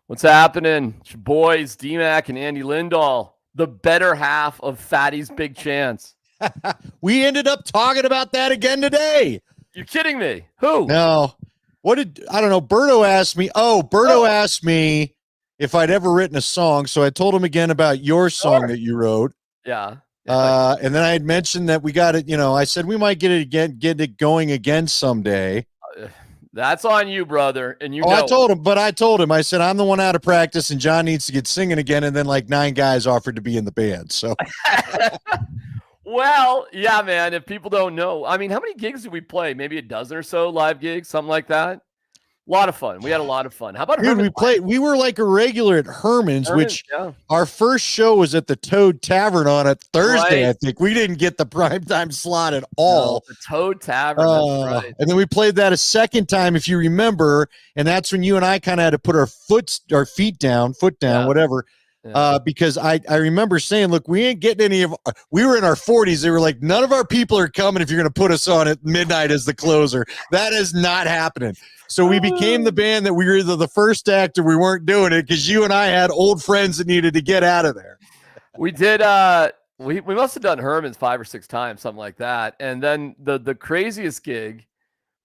What's happening? It's your boys, DMac and Andy Lindahl, the better half of Fatty's Big Chance. We ended up talking about that again today. You're kidding me. Who? No. I don't know. Berto asked me. Berto asked me if I'd ever written a song. So I told him again about your song that you wrote. Yeah. And then I had mentioned that we got it. I said we might get it going again someday. That's on you, brother. And I told him, I said, I'm the one out of practice and John needs to get singing again. And then like 9 guys offered to be in the band. So, well, yeah, man, if people don't know, I mean, how many gigs did we play? Maybe a dozen or so live gigs, something like that. A lot of fun. We had a lot of fun. How about Herman? We were like a regular at Herman's, which our first show was at the Toad Tavern on a Thursday. Right. I think we didn't get the primetime slot at all. No, the Toad Tavern. That's right. And then we played that a second time, if you remember. And that's when you and I kind of had to put our foot down, whatever. Yeah. Because I remember saying, look, we ain't getting we were in our 40s. They were like, none of our people are coming if you're going to put us on at midnight as the closer. That is not happening. So we became the band that we were either the first act or we weren't doing it because you and I had old friends that needed to get out of there. We did. We must have done Herman's 5 or 6 times, something like that. And then the craziest gig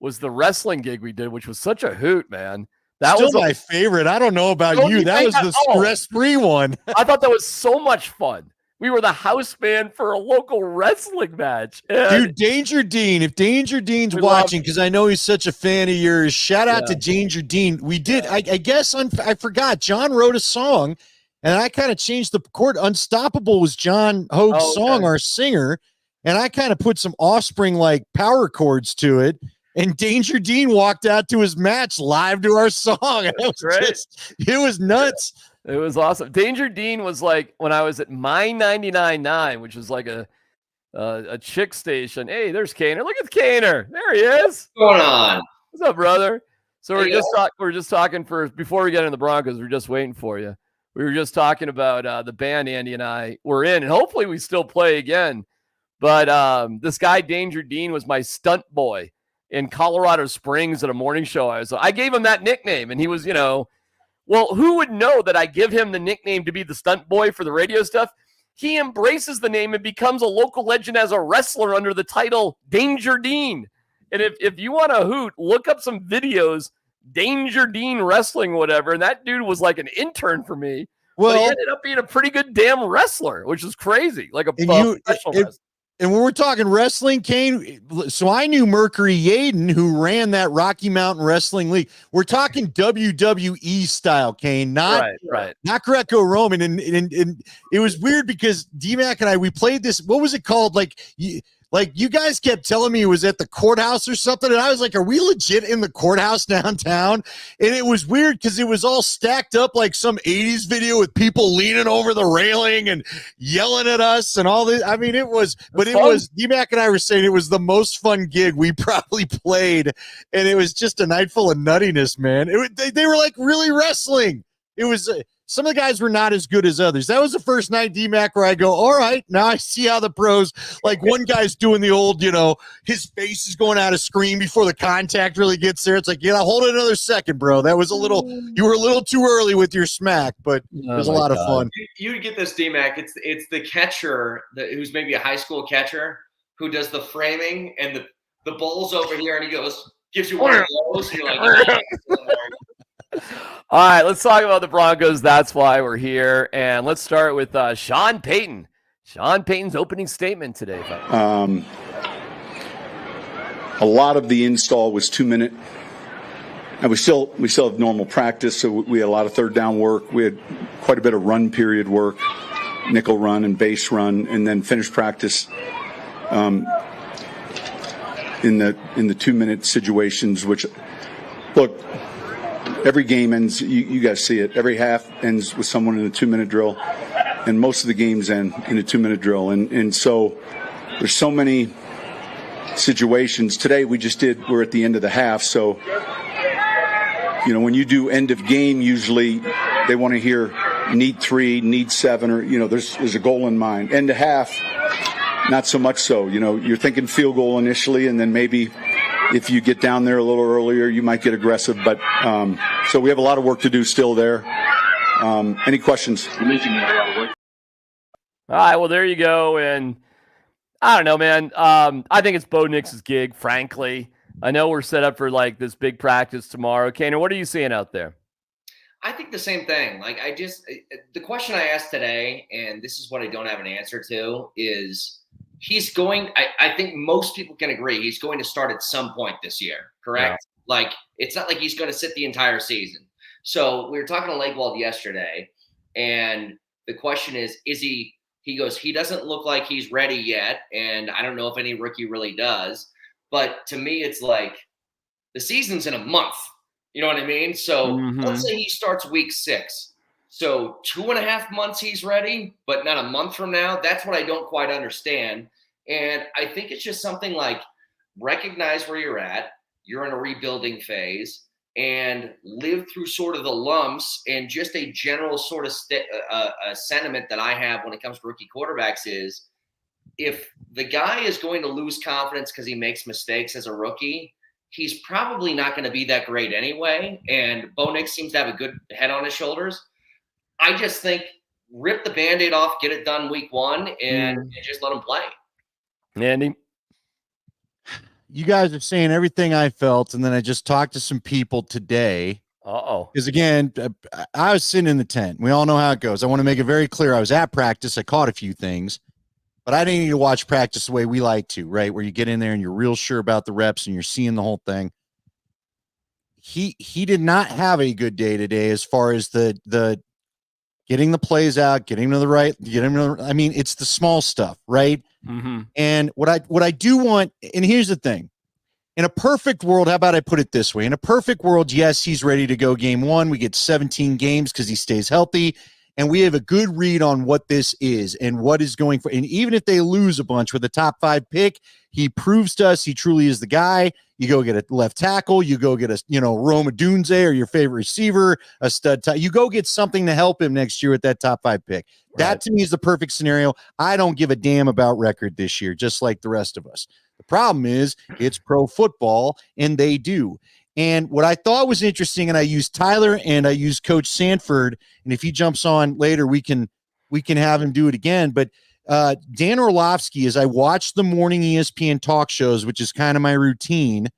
was the wrestling gig we did, which was such a hoot, man. That was my favorite. I don't know about you. That was the stress-free one. I thought that was so much fun. We were the house band for a local wrestling match. Dude, Danger Dean, if Danger Dean's watching, because I know he's such a fan of yours, shout out to Danger Dean. We did, I guess, I forgot. John wrote a song, and I kind of changed the chord. Unstoppable was John Hoag's song, our singer, and I kind of put some Offspring-like power chords to it. And Danger Dean walked out to his match live to our song. It was great. It was nuts. It was awesome. Danger Dean was like when I was at My 99.9, which is like a chick station. Hey, there's Kaner. Look at Kaner. There he is. What's going on? What's up, brother? So we're just talking before we get into the Broncos. We're just waiting for you. We were just talking about the band Andy and I were in, and hopefully we still play again. But this guy Danger Dean was my stunt boy in Colorado Springs at a morning show. I gave him that nickname, and he was, well, who would know that I give him the nickname to be the stunt boy for the radio stuff? He embraces the name and becomes a local legend as a wrestler under the title Danger Dean. And if you want to hoot, look up some videos, Danger Dean wrestling, whatever. And that dude was like an intern for me. Well, but he ended up being a pretty good damn wrestler, which is crazy. Like a professional wrestler. And when we're talking wrestling, Kane, so I knew Mercury Yaden, who ran that Rocky Mountain Wrestling League. We're talking WWE style, Kane, not Greco-Roman. And it was weird because DMac and I, we played this. What was it called? Like you guys kept telling me it was at the courthouse or something. And I was like, are we legit in the courthouse downtown? And it was weird because it was all stacked up like some 80s video with people leaning over the railing and yelling at us and all this. I mean, it was DMac and I were saying it was the most fun gig we probably played. And it was just a night full of nuttiness, man. They were like really wrestling. It was some of the guys were not as good as others. That was the first night, DMac, where I go, all right, now I see how the pros, like one guy's doing the old, his face is going out of screen before the contact really gets there. It's like, hold it another second, bro. That was you were a little too early with your smack, but it was a lot of fun. You would get this, DMac. It's the catcher who's maybe a high school catcher who does the framing and the ball's over here and he gives you one of those and you're like, all right, let's talk about the Broncos. That's why we're here. And let's start with Sean Payton. Sean Payton's opening statement today. A lot of the install was 2-minute. And we still have normal practice, so we had a lot of third down work. We had quite a bit of run period work, nickel run and base run, and then finished practice in the 2-minute situations, which, look, every game ends, you guys see it, every half ends with someone in a 2-minute drill, and most of the games end in a 2-minute drill. And so there's so many situations. Today we're at the end of the half, so, when you do end of game, usually they want to hear need 3, need 7, or, there's a goal in mind. End of half, not so much so. You're thinking field goal initially, and then maybe if you get down there a little earlier, you might get aggressive. But so we have a lot of work to do still there. Any questions? All right, well, there you go. And I don't know, man. I think it's Bo Nix's gig, frankly. I know we're set up for like this big practice tomorrow. Kaner, what are you seeing out there? I think the same thing. Like, the question I asked today, and this is what I don't have an answer to, is he's going, I think most people can agree he's going to start at some point this year, correct? Yeah. Like, it's not like he's going to sit the entire season. So we were talking to Lakewald yesterday, and the question is he goes, he doesn't look like he's ready yet, and I don't know if any rookie really does. But to me, it's like the season's in a month. You know what I mean? So let's say he starts week 6. So 2.5 months he's ready, but not a month from now. That's what I don't quite understand. And I think it's just something like recognize where you're at. You're in a rebuilding phase, and live through sort of the lumps. And just a general sort of sentiment that I have when it comes to rookie quarterbacks is, if the guy is going to lose confidence because he makes mistakes as a rookie, he's probably not going to be that great anyway. And Bo Nix seems to have a good head on his shoulders. I just think rip the Band-Aid off, get it done week 1, and just let him play. Andy? You guys are saying everything I felt, and then I just talked to some people today. Because, again, I was sitting in the tent. We all know how it goes. I want to make it very clear. I was at practice. I caught a few things. But I didn't need to watch practice the way we like to, right? Where you get in there and you're real sure about the reps and you're seeing the whole thing. He did not have a good day today as far as the getting the plays out, getting to the right, I mean, it's the small stuff, right? And what I do want, and here's the thing. In a perfect world, how about I put it this way? In a perfect world, yes, he's ready to go game 1. We get 17 games because he stays healthy. And we have a good read on what this is and what is going for. And even if they lose a bunch with a top 5 pick, he proves to us he truly is the guy. You go get a left tackle. You go get a, Roma Dunze or your favorite receiver, a stud. You go get something to help him next year with that top 5 pick. Right. That to me is the perfect scenario. I don't give a damn about record this year, just like the rest of us. The problem is it's pro football, and they do. And what I thought was interesting, and I used Tyler and I used Coach Sanford, and if he jumps on later, we can have him do it again. But Dan Orlovsky, as I watched the morning ESPN talk shows, which is kind of my routine,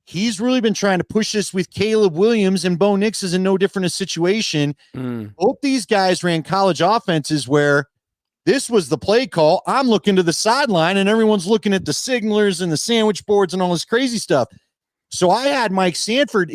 he's really been trying to push this with Caleb Williams, and Bo Nix is in no different a situation. Both these guys ran college offenses where this was the play call. I'm looking to the sideline, and everyone's looking at the signalers and the sandwich boards and all this crazy stuff. So I had Mike Sanford.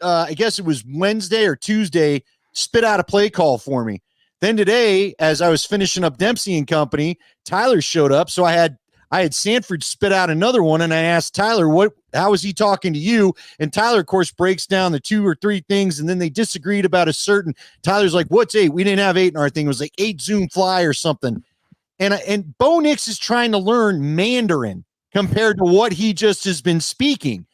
I guess it was Wednesday or Tuesday, spit out a play call for me. Then today, as I was finishing up Dempsey and Company, Tyler showed up. So I had Sanford spit out another one, and I asked Tyler, how was he talking to you? And Tyler, of course, breaks down the 2 or 3 things, and then they disagreed about a certain. Tyler's like, "What's 8? We didn't have 8 in our thing. It was like 8 Zoom fly or something." And Bo Nix is trying to learn Mandarin compared to what he just has been speaking.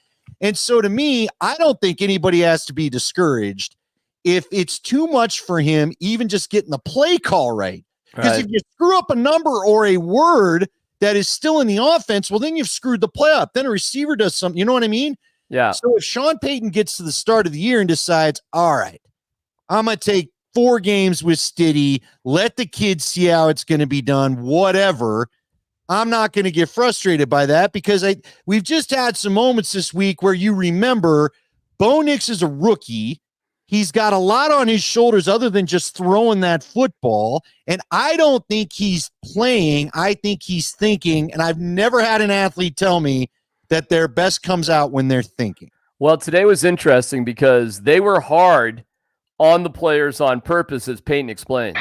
And so to me, I don't think anybody has to be discouraged if it's too much for him, even just getting the play call right. Because if you screw up a number or a word that is still in the offense, well, then you've screwed the play up. Then a receiver does something. You know what I mean? Yeah. So if Sean Payton gets to the start of the year and decides, all right, I'm going to take 4 games with Stiddy, let the kids see how it's going to be done, whatever, I'm not going to get frustrated by that, because we've just had some moments this week where you remember Bo Nix is a rookie. He's got a lot on his shoulders other than just throwing that football. And I don't think he's playing. I think he's thinking. And I've never had an athlete tell me that their best comes out when they're thinking. Well, today was interesting because they were hard on the players on purpose, as Payton explains.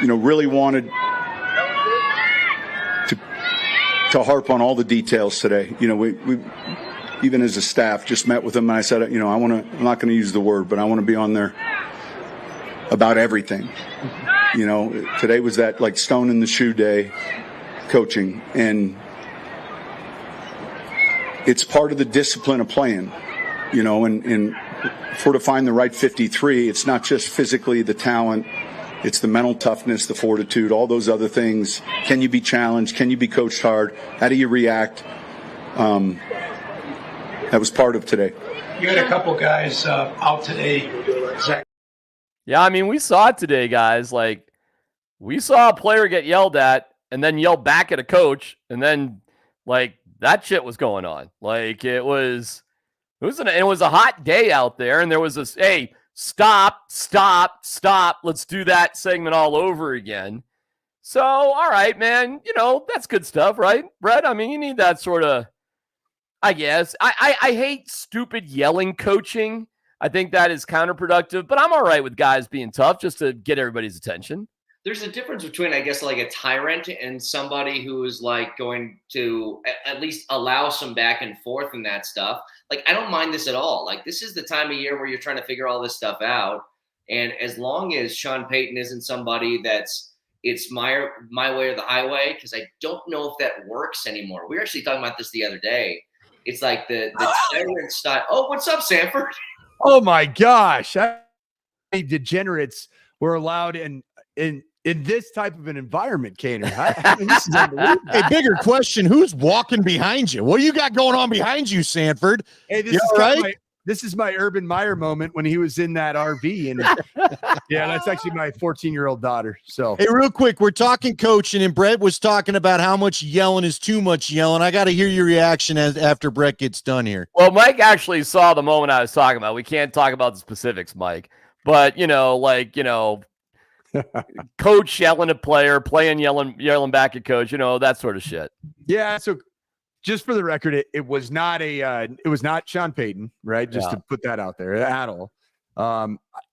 Really wanted to harp on all the details today. We even as a staff just met with them, and I said, I'm not going to use the word, but I want to be on there about everything. Today was that like stone in the shoe day coaching, and it's part of the discipline of playing, and for to find the right 53, it's not just physically the talent, it's the mental toughness, the fortitude, all those other things. Can you be challenged? Can you be coached hard? How do you react? That was part of today. You had a couple guys out today. Yeah, I mean, we saw it today, guys. Like, we saw a player get yelled at and then yell back at a coach, and then like that shit was going on. Like it was a hot day out there, and there was this, hey, stop, let's do that segment all over again. So, all right, man, that's good stuff, right, Brett? I mean, you need that sort of, I guess. I hate stupid yelling coaching. I think that is counterproductive, but I'm all right with guys being tough just to get everybody's attention. There's a difference between, I guess, like a tyrant and somebody who is like going to at least allow some back and forth and that stuff. Like, I don't mind this at all. Like, this is the time of year where you're trying to figure all this stuff out. And as long as Sean Payton isn't somebody it's my way or the highway, because I don't know if that works anymore. We were actually talking about this the other day. It's like the tyrant style. Oh, what's up, Sanford? Oh my gosh. Degenerates were allowed in this type of an environment, Kaner. This is unbelievable. A bigger question: who's walking behind you? What do you got going on behind you, Sanford? Hey, this is my Urban Meyer moment when he was in that RV, and yeah, that's actually my 14-year-old daughter. So, hey, real quick, we're talking coaching, and Brett was talking about how much yelling is too much yelling. I got to hear your reaction after Brett gets done here. Well, Mike actually saw the moment I was talking about. We can't talk about the specifics, Mike, but coach yelling at player, playing yelling back at coach, that sort of shit. Yeah. So just for the record, it was not Sean Payton, right? Just to put that out there at all.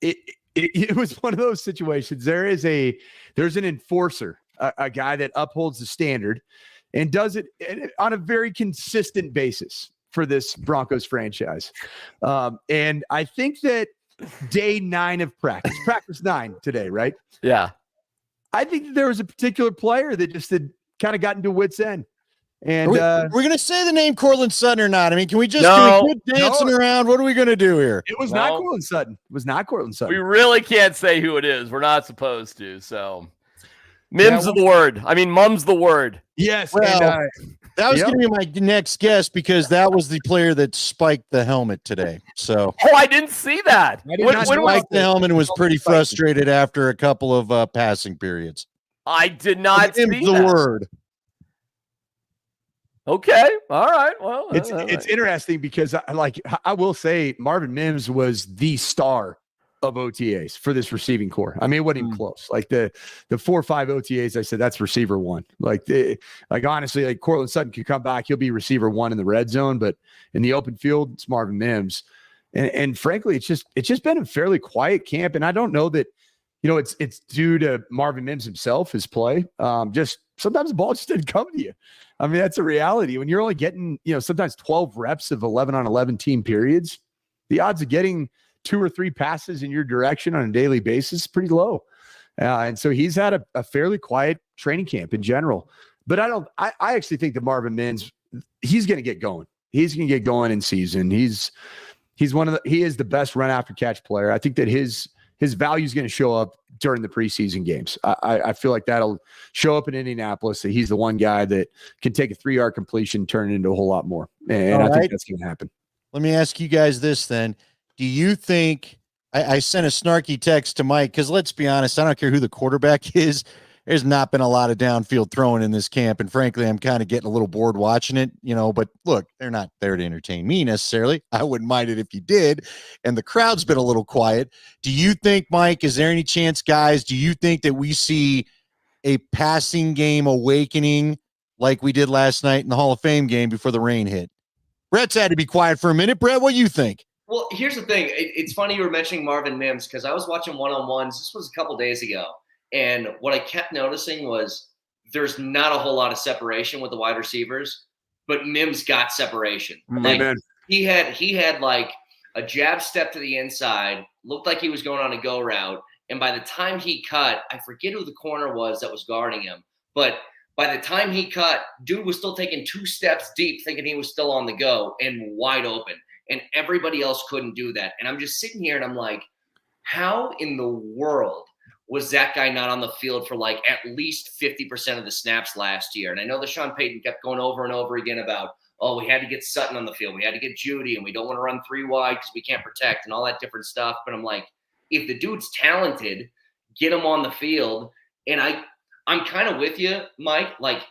It was one of those situations. There's an enforcer, a guy that upholds the standard and does it on a very consistent basis for this Broncos franchise. And I think that day 9 of practice 9 today, right? Yeah. I think that there was a particular player that just had kind of gotten to wit's end. And we're going to say the name Cortland Sutton or not? I mean, can we quit dancing around? What are we going to do here? It was not Cortland Sutton. It was not Cortland Sutton. We really can't say who it is. We're not supposed to. So Mims the word. I mean, mum's the word. Yes. Well, that was going to be my next guess because that was the player that spiked the helmet today. So, I didn't see that. When spiked the helmet and was pretty frustrated after a couple of passing periods. I did not see the word. Okay. All right. Well, it's interesting because I will say Marvin Mims was the star of OTAs for this receiving core. I mean, it wasn't even close. Like the 4 or 5 OTAs, I said that's receiver 1. Like honestly, like Cortland Sutton could come back, he'll be receiver 1 in the red zone, but in the open field, it's Marvin Mims. And frankly, it's just been a fairly quiet camp. And I don't know that, it's due to Marvin Mims himself, his play. Just sometimes the ball just didn't come to you. I mean, that's a reality. When you're only getting, sometimes 12 reps of 11-on-11 team periods, the odds of getting 2 or 3 passes in your direction on a daily basis is pretty low. And so he's had a fairly quiet training camp in general. But I actually think that Marvin Mims, he's going to get going. He's going to get going in season. He is the best run after catch player. I think that his value is going to show up during the preseason games. I feel like that'll show up in Indianapolis, that he's the one guy that can take a 3-yard completion, turn it into a whole lot more. And I think that's going to happen. Let me ask you guys this then. Do you think I sent a snarky text to Mike because let's be honest, I don't care who the quarterback is. There's not been a lot of downfield throwing in this camp. And frankly, I'm kind of getting a little bored watching it, but look, they're not there to entertain me necessarily. I wouldn't mind it if you did. And the crowd's been a little quiet. Do you think, Mike, is there any chance, guys, do you think that we see a passing game awakening like we did last night in the Hall of Fame game before the rain hit? Brett's had to be quiet for a minute. Brett, what do you think? Well, here's the thing. It's funny you were mentioning Marvin Mims because I was watching one-on-ones. This was a couple days ago. And what I kept noticing was there's not a whole lot of separation with the wide receivers, but Mims got separation. Like he had like a jab step to the inside, looked like he was going on a go route. And by the time he cut, I forget who the corner was that was guarding him, but by the time he cut, dude was still taking 2 steps deep, thinking he was still on the go and wide open. And everybody else couldn't do that. And I'm just sitting here and I'm like, how in the world was that guy not on the field for like at least 50% of the snaps last year? And I know that Sean Payton kept going over and over again about, oh, we had to get Sutton on the field. We had to get Judy, and we don't want to run 3 wide because we can't protect and all that different stuff. But I'm like, if the dude's talented, get him on the field. And I'm kind of with you, Mike. Like,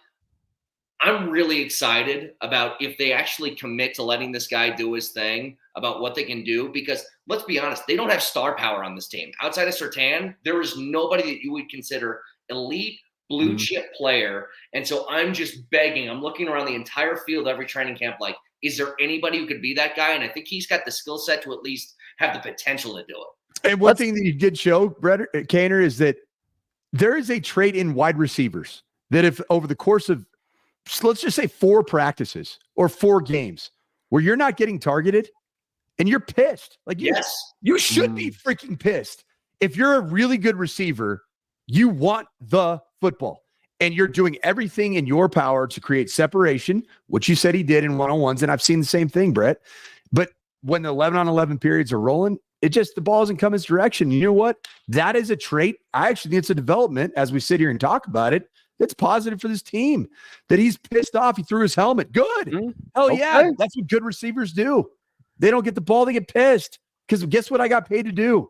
I'm really excited about if they actually commit to letting this guy do his thing, about what they can do, because let's be honest, they don't have star power on this team. Outside of Surtain, there is nobody that you would consider elite blue chip player. And so I'm just begging, I'm looking around the entire field, every training camp, like, is there anybody who could be that guy? And I think he's got the skill set to at least have the potential to do it. And one thing that you did show, Brett Kaner, is that there is a trait in wide receivers that if over the course of, let's just say 4 practices or 4 games where you're not getting targeted and you're pissed, like you should be freaking pissed. If you're a really good receiver, you want the football and you're doing everything in your power to create separation, which you said he did in one-on-ones. And I've seen the same thing, Brett. But when the 11-on-11 periods are rolling, the ball doesn't come his direction. You know what? That is a trait. I actually think it's a development as we sit here and talk about it. It's positive for this team that he's pissed off. He threw his helmet. Good. Hell yeah. That's what good receivers do. They don't get the ball. They get pissed because guess what I got paid to do?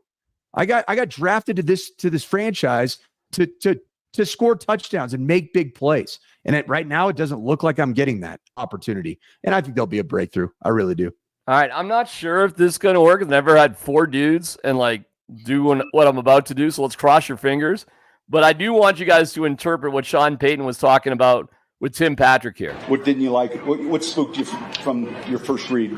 I got drafted to this franchise to score touchdowns and make big plays. And right now it doesn't look like I'm getting that opportunity. And I think there'll be a breakthrough. I really do. All right. I'm not sure if this is going to work. I've never had 4 dudes and like doing what I'm about to do. So let's cross your fingers. But I do want you guys to interpret what Sean Payton was talking about with Tim Patrick here. What didn't you like? What spooked you from your first read?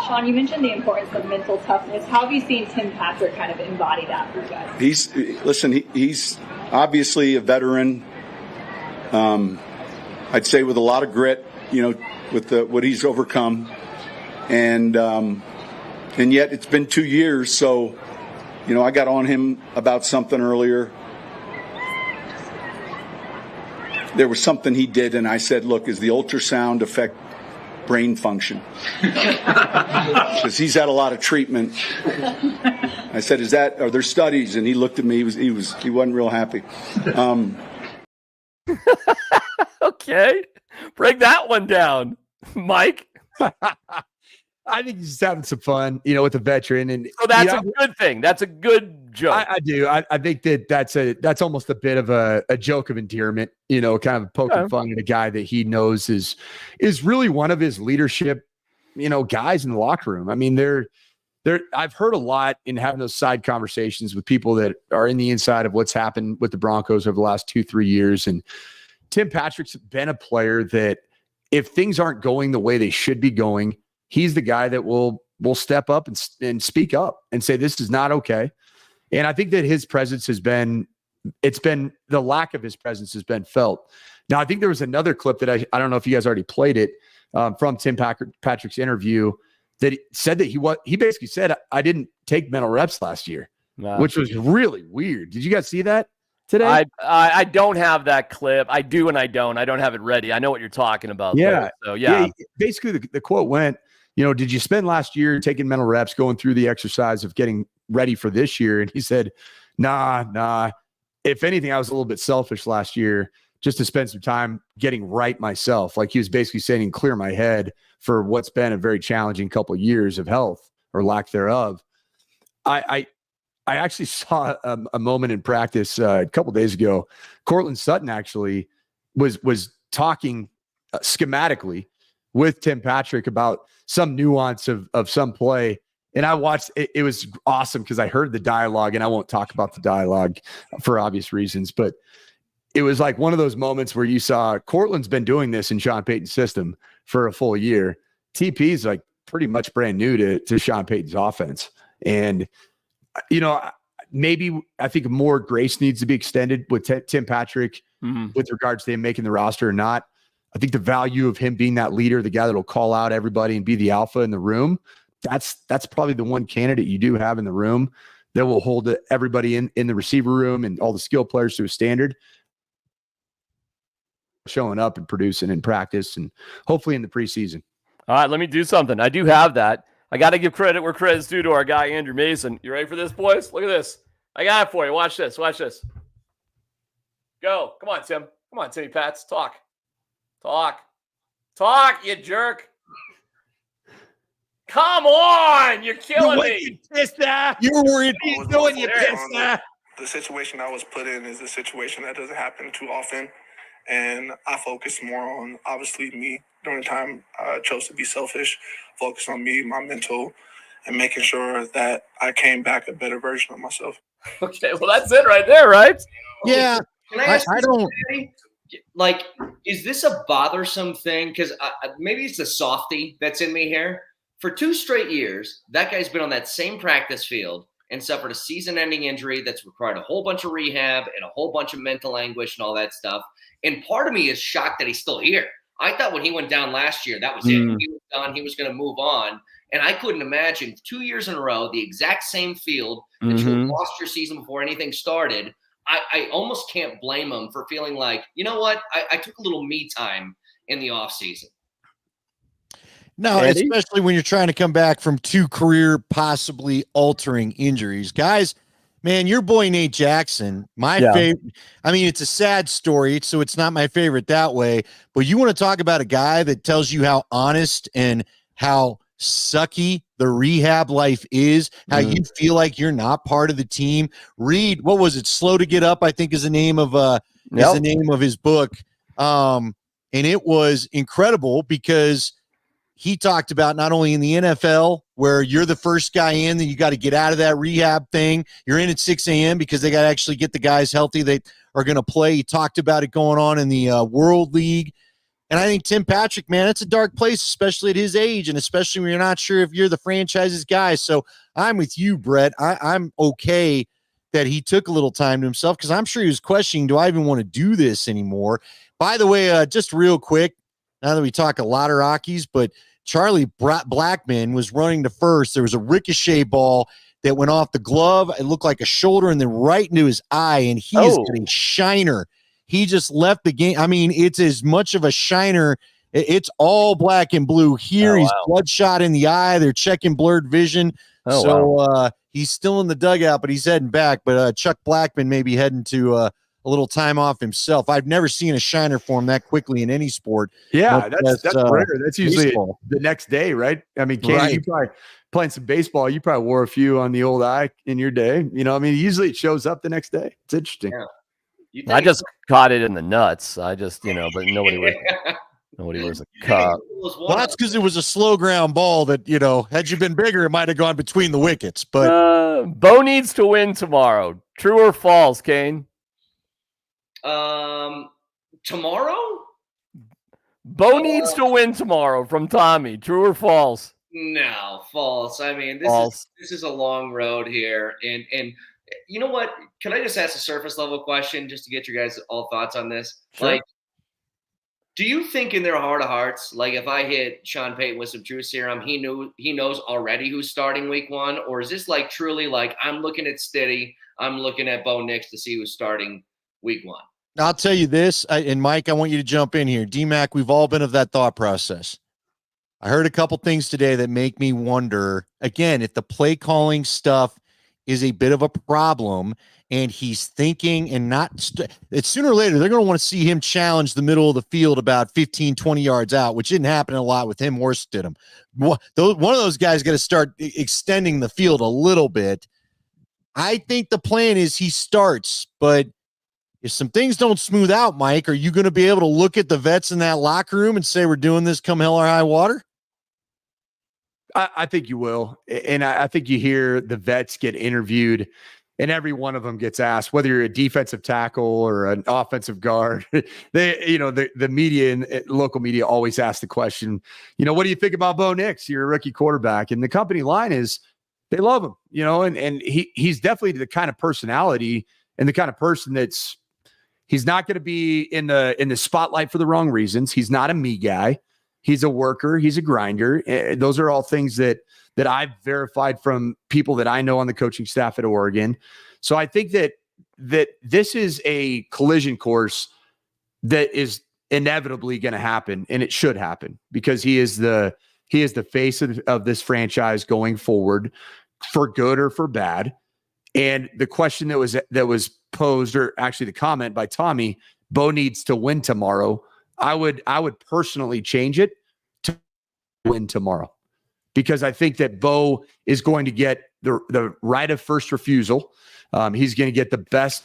Sean, you mentioned the importance of mental toughness. How have you seen Tim Patrick kind of embody that for you guys? He's obviously a veteran. I'd say with a lot of grit, with what he's overcome. And yet it's been 2 years. So, I got on him about something earlier. There was something he did, and I said, look, does the ultrasound affect brain function? Because he's had a lot of treatment. I said, are there studies? And he looked at me, he wasn't real happy. Okay. Break that one down, Mike. I think he's just having some fun, with a veteran. And so that's a good thing. That's a good joke. I do. I think that's almost a bit of a joke of endearment, kind of poking fun at a guy that he knows is really one of his leadership, guys in the locker room. I mean, I've heard a lot in having those side conversations with people that are in the inside of what's happened with the Broncos over the last 2-3 years. And Tim Patrick's been a player that if things aren't going the way they should be going, he's the guy that will step up and speak up and say, this is not okay. And I think that his presence the lack of his presence has been felt. Now, I think there was another clip that I don't know if you guys already played it from Tim Patrick's interview that said that he basically said, I didn't take mental reps last year, which was really weird. Did you guys see that today? I don't have that clip. I do and I don't. I don't have it ready. I know what you're talking about. Yeah. Though, so, yeah. Basically, the quote went, did you spend last year taking mental reps, going through the exercise of getting ready for this year? And he said, nah. If anything, I was a little bit selfish last year just to spend some time getting right myself. Like he was basically saying, clear my head for what's been a very challenging couple of years of health or lack thereof. I actually saw a moment in practice a couple of days ago. Cortland Sutton actually was talking schematically with Tim Patrick about some nuance of some play. And I watched it. It was awesome because I heard the dialogue, and I won't talk about the dialogue for obvious reasons, but it was like one of those moments where you saw Cortland's been doing this in Sean Payton's system for a full year. TP's like pretty much brand new to Sean Payton's offense. And, maybe I think more grace needs to be extended with Tim Patrick with regards to him making the roster or not. I think the value of him being that leader, the guy that'll call out everybody and be the alpha in the room, that's probably the one candidate you do have in the room that will hold everybody in the receiver room and all the skill players to a standard, showing up and producing in practice and hopefully in the preseason. All right, let me do something. I do have that. I got to give credit where credit's due to our guy, Andrew Mason. You ready for this, boys? Look at this. I got it for you. Watch this. Go. Come on, Tim. Come on, Timmy Pats. Talk. Talk, you jerk. Come on, you're killing me. You're worried. What are you doing, you pissed? The situation I was put in is a situation that doesn't happen too often. And I focus more on, obviously, me during the time I chose to be selfish, focus on me, my mental, and making sure that I came back a better version of myself. Okay, well, that's it right there, right? Yeah. Can I ask I you don't something? Like, is this a bothersome thing? Because maybe it's the softy that's in me here. For 2 straight years, that guy's been on that same practice field and suffered a season-ending injury that's required a whole bunch of rehab and a whole bunch of mental anguish and all that stuff. And part of me is shocked that he's still here. I thought when he went down last year, that was it. He was done. He was going to move on. And I couldn't imagine 2 years in a row, the exact same field that you had lost your season before anything started. I almost can't blame him for feeling like, you know what? I took a little me time in the offseason. No, Andy? especially when you're trying to come back from 2 career possibly altering injuries. Guys, man, your boy Nate Jackson, my favorite. I mean, it's a sad story, so it's not my favorite that way. But you want to talk about a guy that tells you how honest and how sucky the rehab life is, how you feel like you're not part of the team. Read, what was it? Slow to Get Up, I think is the name of is the name of his book. And it was incredible because he talked about not only in the NFL where you're the first guy in, then you got to get out of that rehab thing. You're in at 6 a.m. because they got to actually get the guys healthy that are going to play. He talked about it going on in the World League. And I think Tim Patrick, man, it's a dark place, especially at his age, and especially when you're not sure if you're the franchise's guy. So I'm with you, Brett. I'm okay that he took a little time to himself because I'm sure he was questioning, do I even want to do this anymore? By the way, just real quick, now that we talk a lot of Rockies, but Charlie Blackmon was running to first. There was a ricochet ball that went off the glove. It looked like a shoulder and then right into his eye, and he is getting shiner. He just left the game. I mean, it's as much of a shiner. It's all black and blue here. He's bloodshot in the eye. They're checking blurred vision. He's still in the dugout, but he's heading back. But Chuck Blackmon may be heading to a little time off himself. I've never seen a shiner form that quickly in any sport. Yeah, that's rare. That's usually baseball. The next day, right? I mean, Kenny, you probably playing some baseball. You probably wore a few on the old eye in your day. You know, I mean, usually it shows up the next day. It's interesting. Yeah. I just caught it in the nuts. I just, but nobody wears a cup. Well, that's because it was a slow ground ball that, had you been bigger, it might have gone between the wickets. But Bo needs to win tomorrow. True or false, Kane? Tomorrow? Bo needs to win tomorrow from Tommy. True or false? No, false. I mean, False. this is a long road here. And you know what? Can I just ask a surface level question just to get your guys' all thoughts on this? Sure. Like, do you think in their heart of hearts, like if I hit Sean Payton with some true serum, he knows already who's starting week 1? Or is this like truly like I'm looking at Stiddy, I'm looking at Bo Nix to see who's starting week 1? I'll tell you this, and Mike, I want you to jump in here. DMac, we've all been of that thought process. I heard a couple things today that make me wonder, again, if the play calling stuff is a bit of a problem and he's thinking and not it's sooner or later, they're going to want to see him challenge the middle of the field about 15, 20 yards out, which didn't happen a lot with him or Stidham. One of those guys got to start extending the field a little bit. I think the plan is he starts, but if some things don't smooth out, Mike, are you going to be able to look at the vets in that locker room and say, we're doing this come hell or high water? I think you will. And I think you hear the vets get interviewed and every one of them gets asked, whether you're a defensive tackle or an offensive guard. The media and local media always ask the question, what do you think about Bo Nix? You're a rookie quarterback. And the company line is they love him, and he's definitely the kind of personality and the kind of person he's not going to be in the spotlight for the wrong reasons. He's not a me guy. He's a worker. He's a grinder. Those are all things that I've verified from people that I know on the coaching staff at Oregon. So I think that this is a collision course that is inevitably going to happen, and it should happen because he is the face of this franchise going forward, for good or for bad. And the question that was posed, or actually the comment by Tommy, Bo needs to win tomorrow. I would personally change it to win tomorrow, because I think that Bo is going to get the right of first refusal. He's going to get the best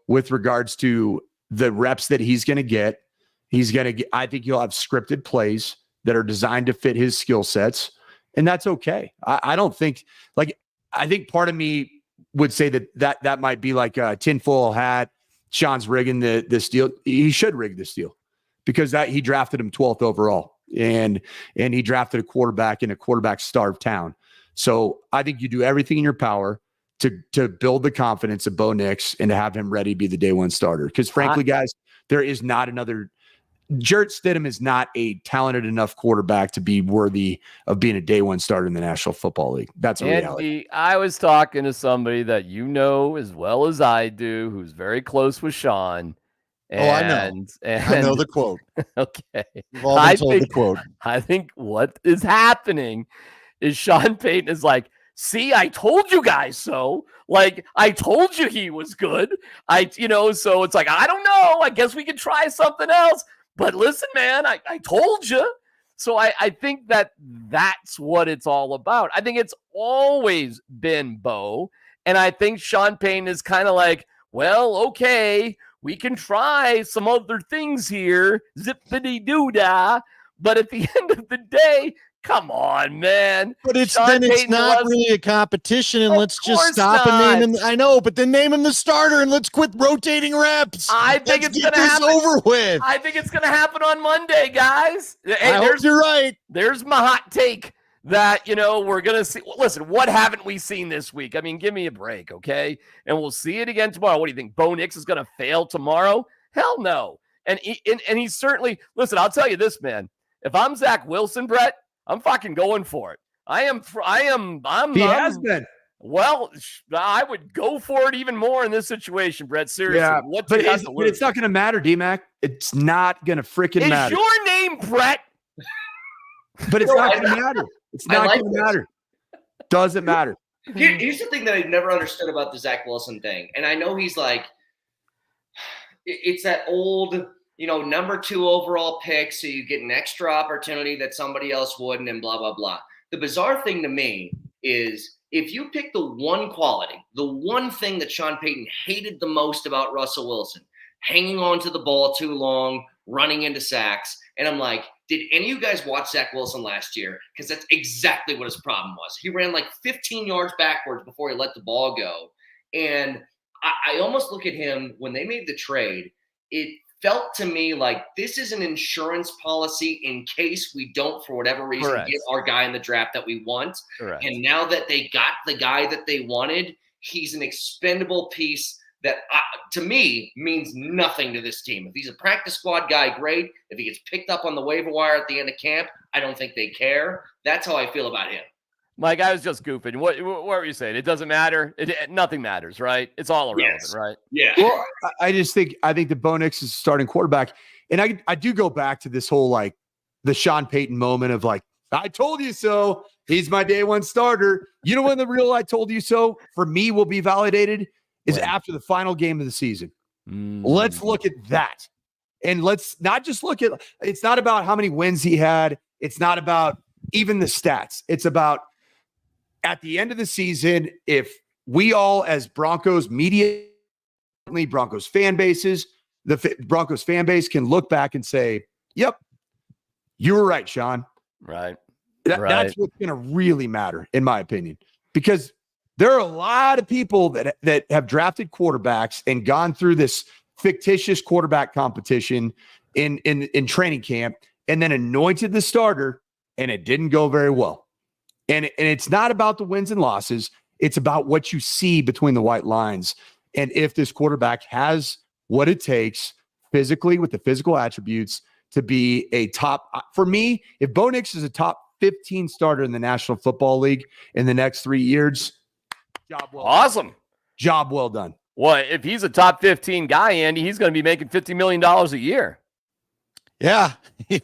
with regards to the reps that he's going to get. He's going to get, I think he'll have scripted plays that are designed to fit his skill sets. And that's okay. I don't think, like, I think part of me would say that might be like a tinfoil hat. Sean's rigging this deal. He should rig this deal, because he drafted him 12th overall, and he drafted a quarterback in a quarterback-starved town. So I think you do everything in your power to build the confidence of Bo Nix and to have him ready to be the day one starter. Because frankly, guys, there is not another. Jarrett Stidham is not a talented enough quarterback to be worthy of being a day one starter in the National Football League. That's a reality. I was talking to somebody that you know as well as I do, who's very close with Sean. I know. I know the quote. Okay. We've all been told the quote. I think what is happening is Sean Payton is like, see, I told you guys so. Like, I told you he was good. So it's like, I don't know. I guess we could try something else. But listen, man, I told you. So I think that's what it's all about. I think it's always been Bo. And I think Sean Payton is kind of like, well, okay, we can try some other things here. Zippity-doo-dah. But at the end of the day, come on, man. But it's not really a competition, and let's just stop and name him. I know, but then name him the starter and let's quit rotating reps. I think it's going to happen. Over with. I think it's going to happen on Monday, guys. Hey, I hope you're right. There's my hot take that, we're going to see. Listen, what haven't we seen this week? I mean, give me a break, okay? And we'll see it again tomorrow. What do you think? Bo Nix is going to fail tomorrow? Hell no. And he's certainly, listen, I'll tell you this, man. If I'm Zach Wilson, Brett, I'm fucking going for it. He has been. Well, I would go for it even more in this situation, Brett. Seriously. Yeah, but it's not going to matter, DMac. It's not going to freaking matter. Is your name Brett? But it's not going to matter. It's not going to matter. Doesn't matter. Here's the thing that I've never understood about the Zach Wilson thing. And I know he's like, it's that old – number 2 overall pick, so you get an extra opportunity that somebody else wouldn't, and blah, blah, blah. The bizarre thing to me is if you pick the one quality, the one thing that Sean Payton hated the most about Russell Wilson, hanging on to the ball too long, running into sacks, and I'm like, did any of you guys watch Zach Wilson last year? Because that's exactly what his problem was. He ran like 15 yards backwards before he let the ball go. And I almost look at him, when they made the trade, it felt to me like this is an insurance policy in case we don't, for whatever reason, get our guy in the draft that we want. Correct. And now that they got the guy that they wanted, he's an expendable piece that, to me, means nothing to this team. If he's a practice squad guy, great. If he gets picked up on the waiver wire at the end of camp, I don't think they care. That's how I feel about him. Mike, I was just goofing. What were you saying? It doesn't matter. Nothing matters, right? It's all irrelevant, right? Yeah. Well, I think that Bo Nix is starting quarterback, and I do go back to this whole like the Sean Payton moment of like, I told you so. He's my day one starter. You know when the real "I told you so" for me will be validated is after the final game of the season. Let's look at that, and let's not just look at. It's not about how many wins he had. It's not about even the stats. It's about, at the end of the season, if we all as Broncos media, Broncos fan bases, the Broncos fan base can look back and say, yep, you were right, Sean. Right. That's what's going to really matter, in my opinion, because there are a lot of people that have drafted quarterbacks and gone through this fictitious quarterback competition in training camp and then anointed the starter, and it didn't go very well. And it's not about the wins and losses. It's about what you see between the white lines. And if this quarterback has what it takes physically, with the physical attributes, to be a top, for me, if Bo Nix is a top 15 starter in the National Football League in the next 3 years, job well awesome done. Job well done. Well, if he's a top 15 guy, Andy, he's going to be making $50 million a year. Yeah.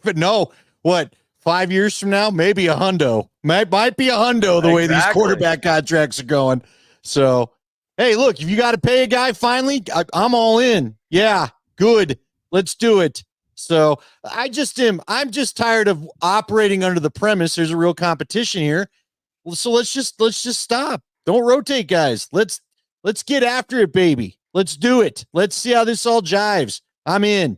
But no, what? 5 years from now, maybe a hundo. Might be a hundo the way these quarterback contracts are going. So, hey, look, if you got to pay a guy finally, I'm all in. Yeah, good. Let's do it. So I'm just tired of operating under the premise there's a real competition here. So let's just stop. Don't rotate, guys. Let's get after it, baby. Let's do it. Let's see how this all jives. I'm in.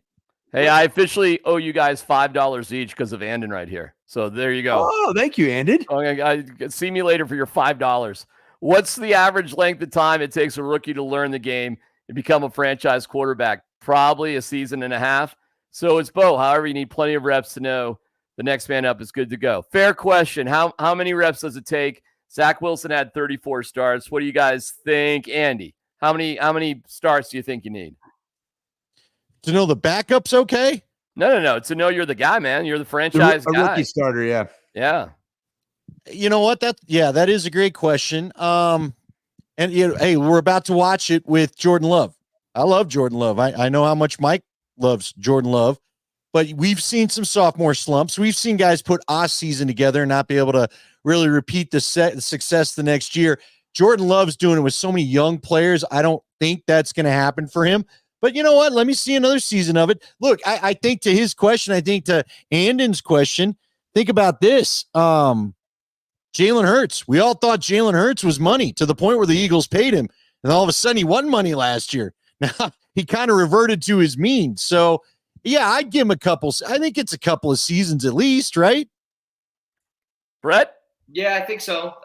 Hey, I officially owe you guys $5 each because of Andon right here. So there you go. Oh, thank you, Andon. Okay, see me later for your $5. What's the average length of time it takes a rookie to learn the game and become a franchise quarterback? Probably a season and a half. So it's Bo. However, you need plenty of reps to know the next man up is good to go. Fair question. How many reps does it take? Zach Wilson had 34 starts. What do you guys think, Andy? How many starts do you think you need? To know the backup's okay? No. To know you're the guy, man. You're the franchise guy. A rookie starter, yeah. Yeah. You know what? That is a great question. And hey, we're about to watch it with Jordan Love. I love Jordan Love. I know how much Mike loves Jordan Love, but we've seen some sophomore slumps. We've seen guys put a season together and not be able to really repeat the success the next year. Jordan Love's doing it with so many young players. I don't think that's going to happen for him. But you know what? Let me see another season of it. Look, I think to his question, I think to Andon's question, think about this. Jalen Hurts. We all thought Jalen Hurts was money to the point where the Eagles paid him. And all of a sudden he won money last year. Now he kind of reverted to his mean. So yeah, I'd give him I think it's a couple of seasons at least, right? Brett? Yeah, I think so.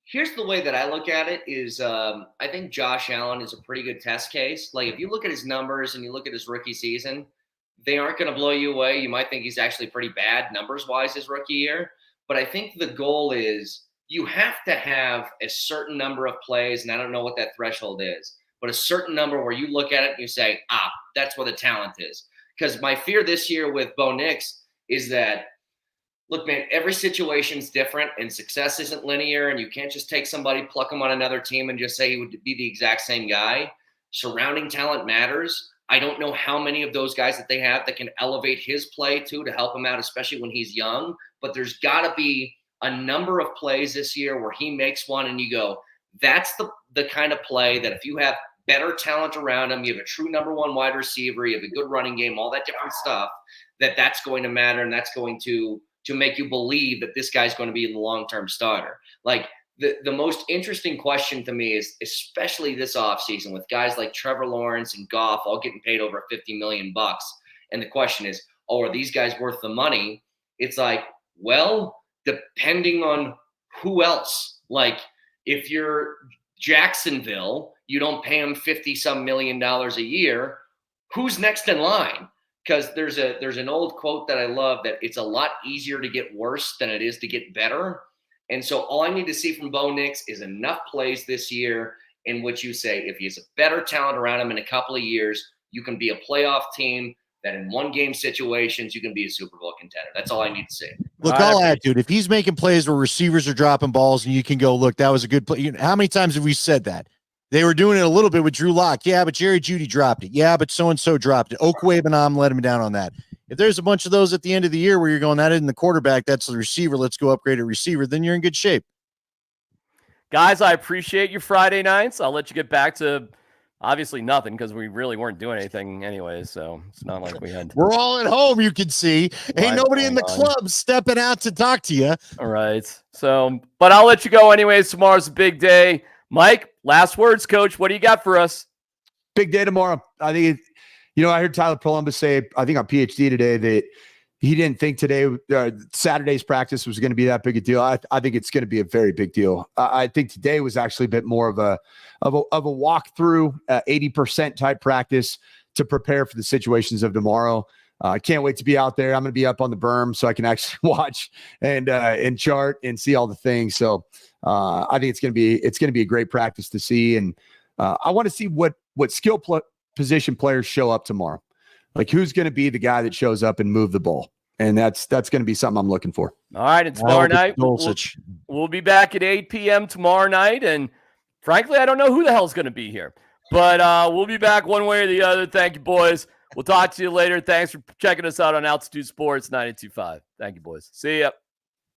Here's the way that I look at it is I think Josh Allen is a pretty good test case. Like if you look at his numbers and you look at his rookie season, they aren't going to blow you away. You might think he's actually pretty bad numbers-wise his rookie year. But I think the goal is you have to have a certain number of plays, and I don't know what that threshold is, but a certain number where you look at it and you say, that's where the talent is. Because my fear this year with Bo Nix is that, look, man, every situation's different and success isn't linear, and you can't just take somebody, pluck them on another team, and just say he would be the exact same guy. Surrounding talent matters. I don't know how many of those guys that they have that can elevate his play too to help him out, especially when he's young. But there's got to be a number of plays this year where he makes one and you go, that's the kind of play that if you have better talent around him, you have a true number one wide receiver, you have a good running game, all that different stuff, that's going to matter, and that's going to make you believe that this guy's going to be the long-term starter. Like the most interesting question to me is, especially this offseason with guys like Trevor Lawrence and Goff all getting paid over $50 million. And the question is, are these guys worth the money? It's like, well, depending on who else. Like if you're Jacksonville, you don't pay them $50-some million a year. Who's next in line? Because there's an old quote that I love that it's a lot easier to get worse than it is to get better. And so all I need to see from Bo Nix is enough plays this year in which you say, if he has a better talent around him in a couple of years, you can be a playoff team that in one game situations, you can be a Super Bowl contender. That's all I need to see. Look, I'll add, dude, if he's making plays where receivers are dropping balls and you can go, look, that was a good play. How many times have we said that? They were doing it a little bit with Drew Lock. Yeah, but Jerry Jeudy dropped it. Yeah, but so-and-so dropped it. Okwuegbunam let him down on that. If there's a bunch of those at the end of the year where you're going, that isn't the quarterback, that's the receiver, let's go upgrade a receiver, then you're in good shape. Guys, I appreciate you Friday nights. I'll let you get back to obviously nothing because we really weren't doing anything anyway, so it's not like we had. We're all at home, you can see. Ain't nobody in the club stepping out to talk to you. All right. So, but I'll let you go anyways. Tomorrow's a big day. Mike, last words, coach. What do you got for us? Big day tomorrow. I think, I heard Tyler Columbus say, I think on PhD today, that he didn't think today, Saturday's practice was going to be that big a deal. I think it's going to be a very big deal. I think today was actually a bit more of a walkthrough, 80% type practice to prepare for the situations of tomorrow. I can't wait to be out there. I'm going to be up on the berm so I can actually watch and chart and see all the things. So I think it's going to be a great practice to see. And I want to see what skill position players show up tomorrow. Like who's going to be the guy that shows up and move the ball. And that's going to be something I'm looking for. All right. And tomorrow night, we'll be back at 8 p.m. tomorrow night. And frankly, I don't know who the hell's going to be here, but we'll be back one way or the other. Thank you, boys. We'll talk to you later. Thanks for checking us out on Altitude Sports 92.5. Thank you, boys. See ya.